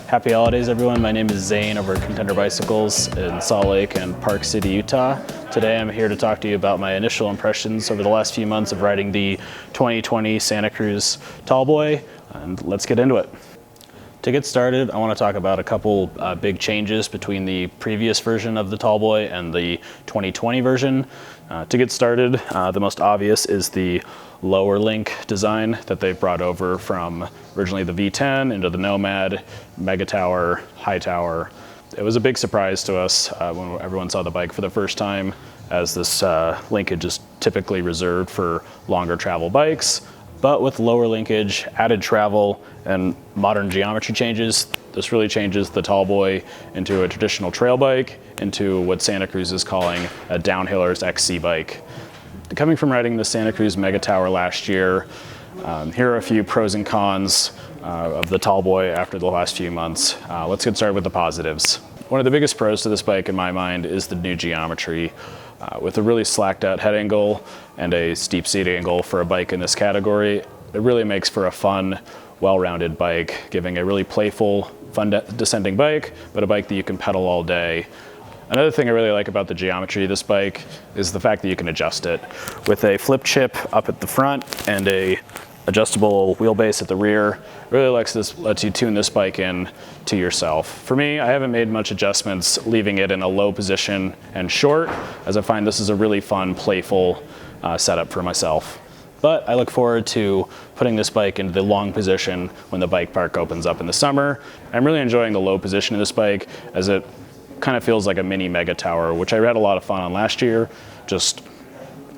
Happy holidays, everyone. My name is Zane over at Contender Bicycles in Salt Lake and Park City, Utah. Today I'm here to talk to you about my initial impressions over the last few months of riding the 2020 Santa Cruz Tallboy, and let's get into it. To get started, I want to talk about a couple big changes between the previous version of the Tallboy and the 2020 version. To get started, the most obvious is the lower link design that they've brought over from originally the V10 into the Nomad, Mega Tower, High Tower. It was a big surprise to us when everyone saw the bike for the first time, as this linkage is typically reserved for longer travel bikes. But with lower linkage, added travel, and modern geometry changes, this really changes the Tallboy into a traditional trail bike, into what Santa Cruz is calling a downhiller's XC bike. Coming from riding the Santa Cruz Mega Tower last year, here are a few pros and cons of the Tallboy after the last few months. Let's get started with the positives. One of the biggest pros to this bike in my mind is the new geometry. With a really slacked out head angle and a steep seat angle for a bike in this category, it really makes for a fun, well-rounded bike, giving a really playful, fun descending bike, but a bike that you can pedal all day. Another thing I really like about the geometry of this bike is the fact that you can adjust it. With a flip chip up at the front and a adjustable wheelbase at the rear, it really lets you tune this bike in to yourself. For me, I haven't made much adjustments leaving it in a low position and short, as I find this is a really fun, playful setup for myself. But I look forward to putting this bike into the long position when the bike park opens up in the summer. I'm really enjoying the low position of this bike, as it kind of feels like a mini Mega Tower, which I had a lot of fun on last year, just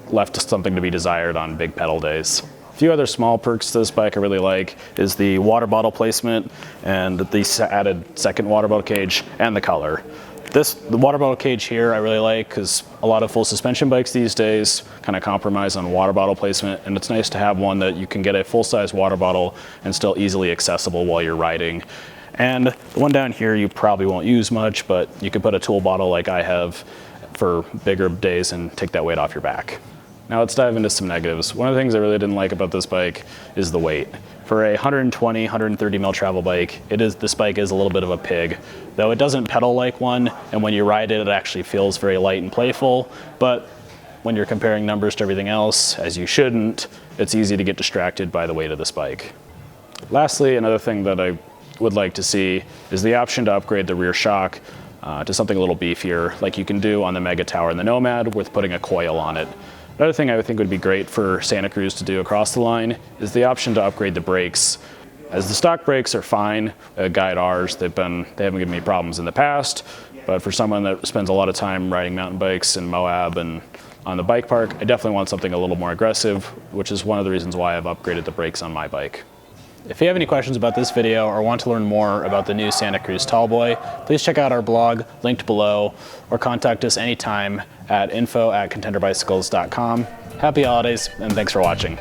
left something to be desired on big pedal days. A few other small perks to this bike I really like is the water bottle placement and the added second water bottle cage and the color. The water bottle cage here I really like, because a lot of full suspension bikes these days kind of compromise on water bottle placement, and it's nice to have one that you can get a full-size water bottle and still easily accessible while you're riding. And the one down here you probably won't use much, but you can put a tool bottle like I have for bigger days and take that weight off your back. Now let's dive into some negatives. One of the things I really didn't like about this bike is the weight. For a 120, 130 mil travel bike, this bike is a little bit of a pig. Though it doesn't pedal like one, and when you ride it, it actually feels very light and playful, but when you're comparing numbers to everything else, as you shouldn't, it's easy to get distracted by the weight of this bike. Lastly, another thing that I would like to see is the option to upgrade the rear shock to something a little beefier, like you can do on the Mega Tower and the Nomad with putting a coil on it. Another thing I think would be great for Santa Cruz to do across the line is the option to upgrade the brakes. As the stock brakes are fine, guide ours, they haven't given me problems in the past, but for someone that spends a lot of time riding mountain bikes in Moab and on the bike park, I definitely want something a little more aggressive, which is one of the reasons why I've upgraded the brakes on my bike. If you have any questions about this video or want to learn more about the new Santa Cruz Tallboy, please check out our blog linked below, or contact us anytime at info@contenderbicycles.com. Happy holidays, and thanks for watching.